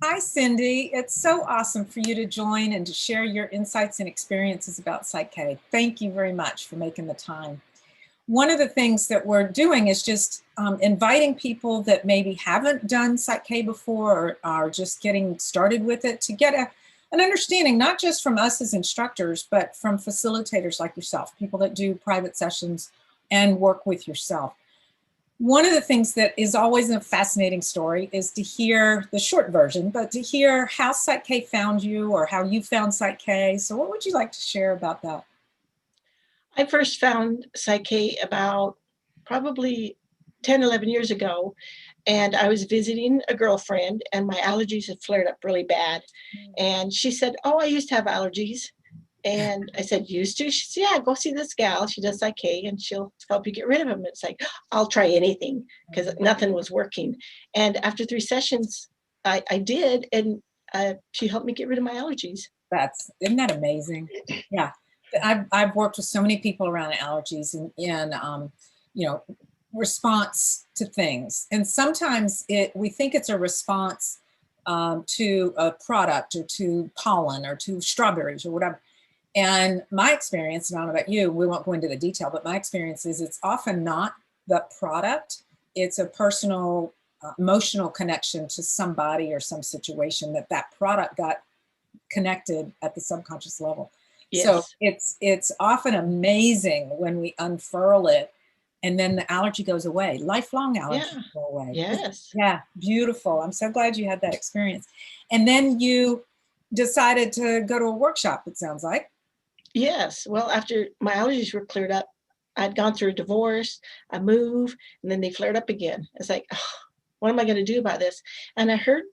Hi, Cindy. It's so awesome for you to join and to share your insights and experiences about PSYCH-K. Thank you very much for making the time. One of the things that we're doing is just inviting people that maybe haven't done PSYCH-K before or are just getting started with it to get an understanding, not just from us as instructors, but from facilitators like yourself, people that do private sessions and work with yourself. One of the things that is always a fascinating story is to hear the short version, but to hear how PSYCH-K found you or how you found PSYCH-K. So what would you like to share about that? I first found PSYCH-K about probably 10, 11 years ago, and I was visiting a girlfriend and my allergies had flared up really bad. And she said, "Oh, I used to have allergies." And I said, "Used to?" She said, "Yeah, go see this gal. She does PSYCH-K and she'll help you get rid of them." It's like, I'll try anything because nothing was working. And after 3 sessions, I did, and she helped me get rid of my allergies. Isn't that amazing? Yeah. I've worked with so many people around allergies and you know, response to things. And sometimes we think it's a response to a product or to pollen or to strawberries or whatever. And my experience, and I don't know about you, we won't go into the detail, but my experience is it's often not the product. It's a personal, emotional connection to somebody or some situation that product got connected at the subconscious level. Yes. So it's often amazing when we unfurl it and then the allergy goes away. Lifelong allergies go away. Yes. Yeah, beautiful. I'm so glad you had that experience. And then you decided to go to a workshop, it sounds like. Yes. Well, after my allergies were cleared up, I'd gone through a divorce, a move, and then they flared up again. It's like, oh, what am I going to do about this? And I heard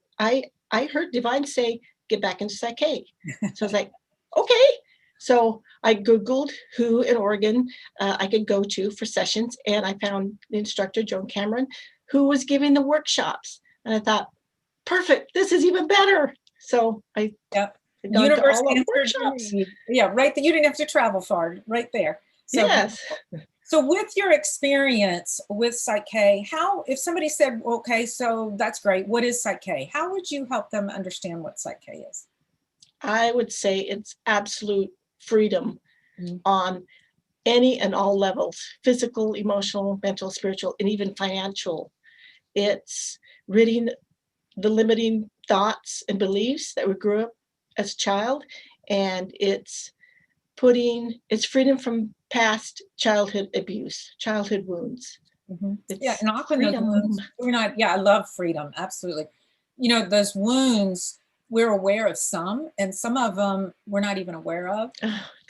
Divine say, "Get back into PSYCH-K." So I was like, okay. So I Googled who in Oregon I could go to for sessions, and I found the instructor, Joan Cameron, who was giving the workshops. And I thought, perfect, this is even better. So I Universe answered. Yeah, right. You didn't have to travel far, right there. So, yes. So with your experience with PSYCH-K, if somebody said, okay, so that's great, what is PSYCH-K? How would you help them understand what PSYCH-K is? I would say it's absolute freedom on any and all levels: physical, emotional, mental, spiritual, and even financial. It's ridding the limiting thoughts and beliefs that we grew up as a child, and it's freedom from past childhood abuse, childhood wounds. Yeah, and often those wounds, I love freedom, absolutely. You know, those wounds, we're aware of some, and some of them we're not even aware of.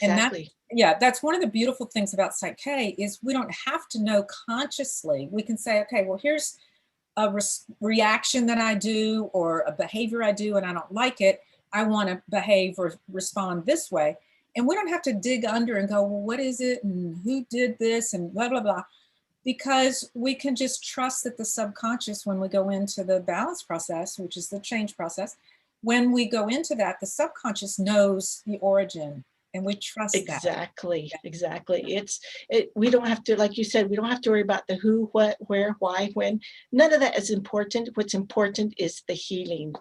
Exactly. And that's one of the beautiful things about PSYCH-K is we don't have to know consciously. We can say, okay, well, here's a reaction that I do or a behavior I do and I don't like it. I want to behave or respond this way. And we don't have to dig under and go, well, what is it? And who did this? And blah, blah, blah. Because we can just trust that the subconscious, when we go into the balance process, which is the change process, when we go into that, the subconscious knows the origin. And we trust exactly, that. Exactly. We don't have to, like you said, we don't have to worry about the who, what, where, why, when. None of that is important. What's important is the healing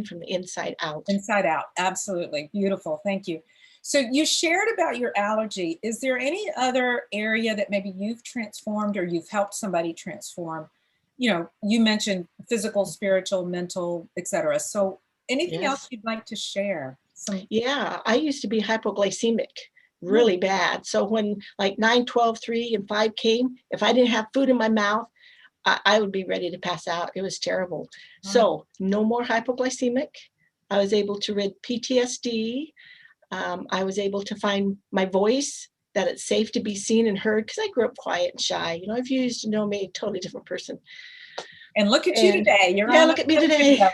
from the inside out. Inside out. Absolutely. Beautiful. Thank you. So you shared about your allergy. Is there any other area that maybe you've transformed or you've helped somebody transform? You know, you mentioned physical, spiritual, mental, etc. So anything else you'd like to share? Yeah, I used to be hypoglycemic, really bad. So when like 9, 12, 3, and 5 came, if I didn't have food in my mouth, I would be ready to pass out. It was terrible. So no more hypoglycemic. I was able to rid PTSD. I was able to find my voice, that it's safe to be seen and heard, because I grew up quiet and shy. You know, if you used to know me, totally different person. And look at you today. Look at me today.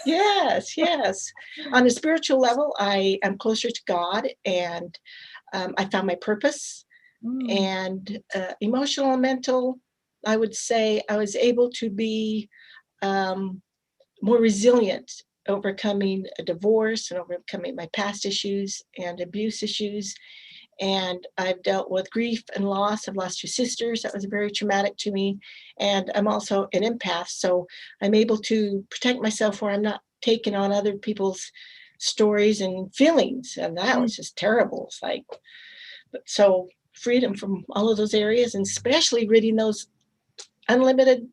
Yes, yes. On a spiritual level, I am closer to God, and I found my purpose. And emotional and mental, I would say I was able to be more resilient, overcoming a divorce and overcoming my past issues and abuse issues. And I've dealt with grief and loss. I've lost 2 sisters. That was very traumatic to me. And I'm also an empath, so I'm able to protect myself where I'm not taking on other people's stories and feelings, and that was just terrible. It's like, but so freedom from all of those areas, and especially ridding those unlimited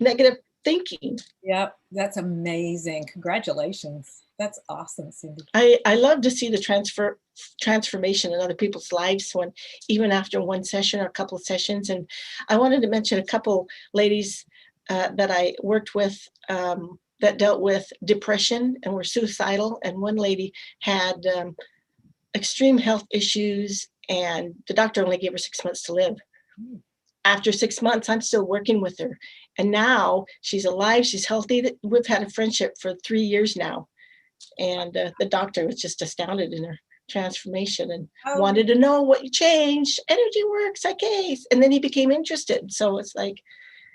negative thinking. Yep, that's amazing. Congratulations. That's awesome, Cindy. I love to see the transformation in other people's lives when even after one session or a couple of sessions. And I wanted to mention a couple ladies that I worked with that dealt with depression and were suicidal. And one lady had extreme health issues, and the doctor only gave her 6 months to live. After 6 months, I'm still working with her. And now she's alive, she's healthy. We've had a friendship for 3 years now. And the doctor was just astounded in her transformation and wanted to know what you changed. Energy work, PSYCH-K. And then he became interested. So it's like,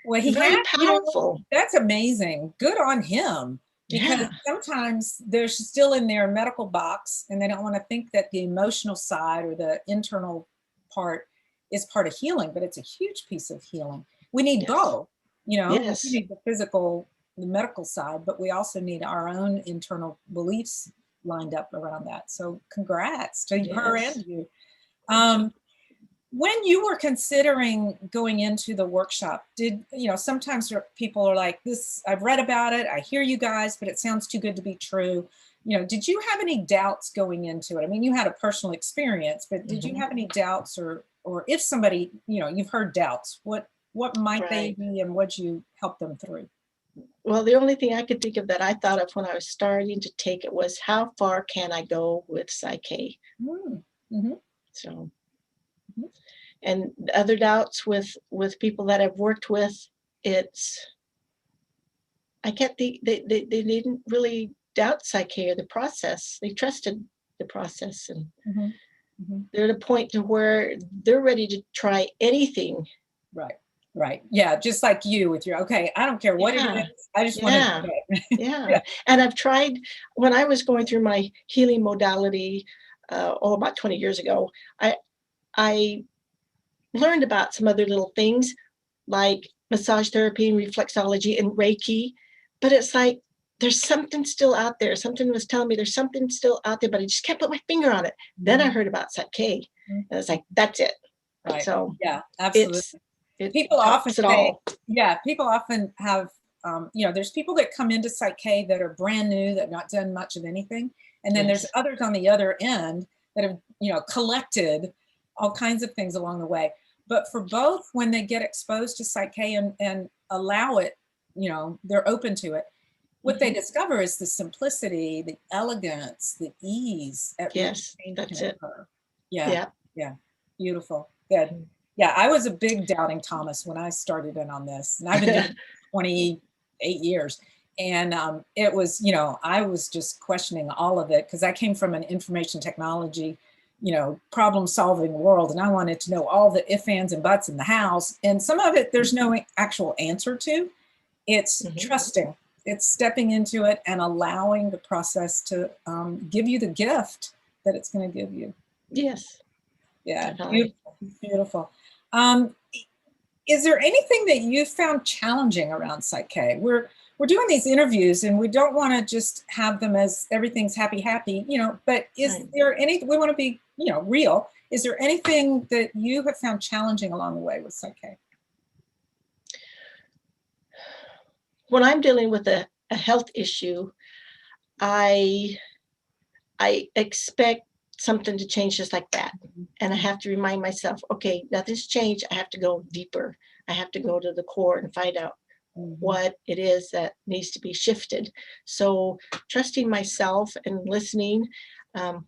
well, he very had, powerful. That's amazing. Good on him. Because sometimes they're still in their medical box and they don't want to think that the emotional side or the internal part is part of healing, but it's a huge piece of healing. We need both, you know, we need the physical, the medical side, but we also need our own internal beliefs lined up around that. So congrats to her and you. When you were considering going into the workshop, did, you know, sometimes people are like, this, I've read about it, I hear you guys, but it sounds too good to be true. You know, did you have any doubts going into it? I mean, you had a personal experience, but did you have any doubts, or if somebody, you know, you've heard doubts, what might they be, and what'd you help them through? Well, the only thing I could think of that I thought of when I was starting to take it was, how far can I go with PSYCH-K? So, and the other doubts with people that I've worked with, it's, I can't think, they didn't really doubt PSYCH-K or the process. They trusted the process, and they're at a point to where they're ready to try anything. Right. Yeah. just like you with your, okay, I don't care what it is, I just want to do it. And I've tried, when I was going through my healing modality about 20 years ago, I learned about some other little things like massage therapy and reflexology and Reiki, but it's like, there's something still out there. Something was telling me there's something still out there, but I just can't put my finger on it. Then I heard about PSYCH-K, and it's like, that's it. Right. So yeah, absolutely. People often say, people often have, you know, there's people that come into PSYCH-K that are brand new, that have not done much of anything. And then there's others on the other end that have, you know, collected all kinds of things along the way. But for both, when they get exposed to PSYCH-K and allow it, you know, they're open to it, what they discover is the simplicity, the elegance, the ease at which change can occur. Yeah. Beautiful. Good. Yeah, I was a big doubting Thomas when I started in on this, and I've been doing it 28 years. And it was, you know, I was just questioning all of it because I came from an information technology, you know, problem solving world. And I wanted to know all the ifs, ands, and buts in the house. And some of it, there's no actual answer to. It's trusting. It's stepping into it and allowing the process to give you the gift that it's going to give you. Yes. Yeah. Beautiful. Is there anything that you found challenging around PSYCH-K? We're doing these interviews and we don't want to just have them as everything's happy, you know, but is there any, we want to be, you know, real. Is there anything that you have found challenging along the way with PSYCH-K? When I'm dealing with a health issue, I expect something to change just like that. And I have to remind myself, okay, nothing's changed. I have to go deeper. I have to go to the core and find out what it is that needs to be shifted. So trusting myself and listening,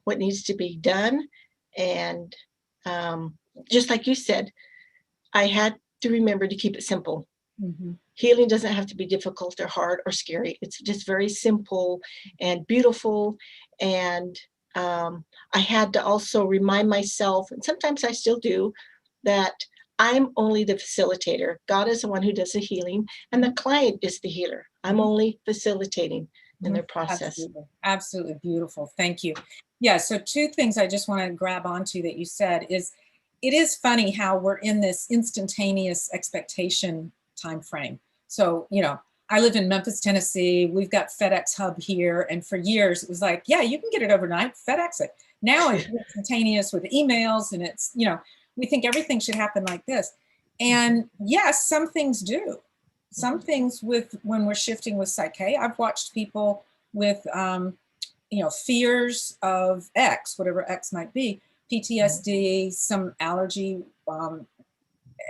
what needs to be done. And just like you said, I had to remember to keep it simple. Healing doesn't have to be difficult or hard or scary. It's just very simple and beautiful. And I had to also remind myself, and sometimes I still do, that I'm only the facilitator. God is the one who does the healing, and the client is the healer. I'm only facilitating in their process. Absolutely beautiful. Thank you. Yeah, so two things I just want to grab onto that you said is, it is funny how we're in this instantaneous expectation time frame. So, you know, I live in Memphis, Tennessee. We've got FedEx Hub here. And for years, it was like, yeah, you can get it overnight, FedEx it. Now it's instantaneous with emails, and it's, we think everything should happen like this. And yes, some things do. Some things when we're shifting with PSYCH-K, I've watched people with, fears of X, whatever X might be, PTSD, some allergy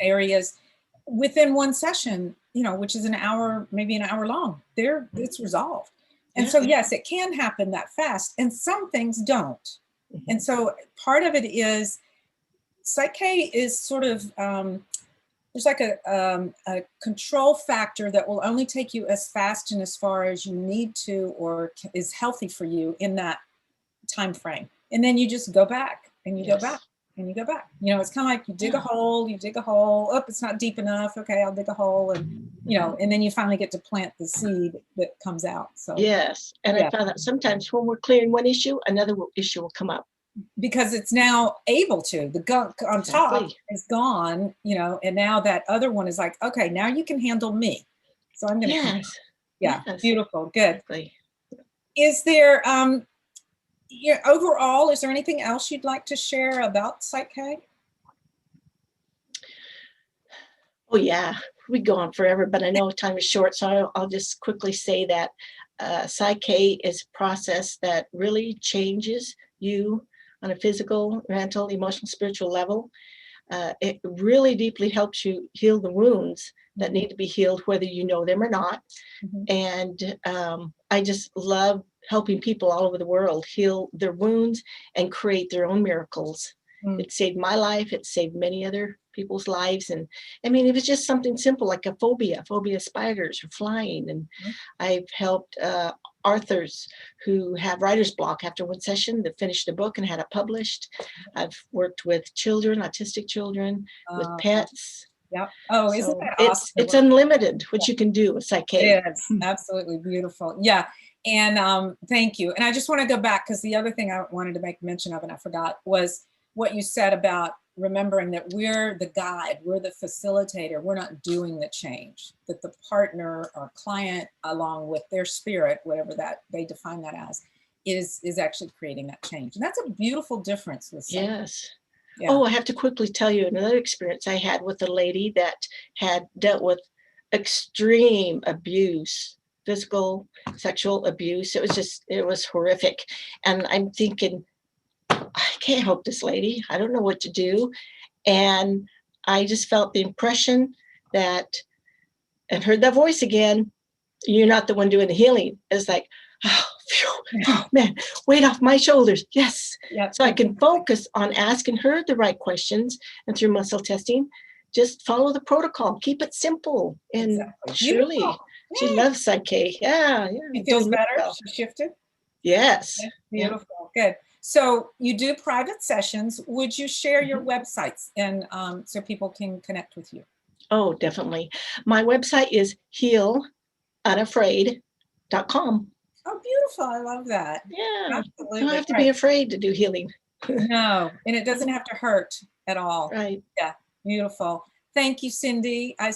areas, within one session, which is an hour, maybe an hour long, it's resolved. And so, yes, it can happen that fast, and some things don't. And so part of it is PSYCH-K is sort of, there's like a control factor that will only take you as fast and as far as you need to, or is healthy for you in that time frame. And then you just go back and you go back and you go back. It's kind of like you dig a hole, oh, it's not deep enough. Okay, I'll dig a hole. And, and then you finally get to plant the seed that comes out. So yes. And I found that sometimes when we're clearing one issue, another issue will come up. Because it's now able to. The gunk on top is gone, and now that other one is like, okay, now you can handle me. So I'm going to, beautiful, good. Exactly. Is there, overall, is there anything else you'd like to share about PSYCH-K? Oh yeah, we go on forever, but I know time is short, so I'll just quickly say that PSYCH-K is a process that really changes you on a physical, mental, emotional, spiritual level. It really deeply helps you heal the wounds that need to be healed, whether you know them or not. And I just love helping people all over the world heal their wounds and create their own miracles. It saved my life. It saved many other people's lives. And I mean, it was just something simple like a phobia of spiders or flying. And I've helped authors who have writer's block after one session that finished a book and had it published. I've worked with children, autistic children, with pets. Yeah. Oh, isn't that awesome? It's unlimited what you can do with PSYCH-K. It's absolutely beautiful. Yeah. And thank you. And I just want to go back, because the other thing I wanted to make mention of, and I forgot, was what you said about remembering that we're the guide, we're the facilitator, we're not doing the change, that the partner or client, along with their spirit, whatever that they define that as, is actually creating that change. And that's a beautiful difference with PSYCH-K. Yes. Yeah. Oh, I have to quickly tell you another experience I had with a lady that had dealt with extreme abuse, physical, sexual abuse. It was horrific. And I'm thinking, I can't help this lady. I don't know what to do. And I just felt the impression that, and heard that voice again, you're not the one doing the healing. It's like, oh, phew, oh man, weight off my shoulders. Yes. Yep. So I can focus on asking her the right questions, and through muscle testing, just follow the protocol. Keep it simple. And surely she loves PSYCH-K. Yeah. She feels better. Well. She shifted. Yes. Yeah, beautiful. Yeah. Good. So you do private sessions. Would you share your websites and so people can connect with you? Oh, definitely. My website is healunafraid.com. Oh, beautiful. I love that. Yeah. Absolutely. You don't have to be afraid to do healing. No, and it doesn't have to hurt at all. Right. Yeah. Beautiful. Thank you, Cindy. I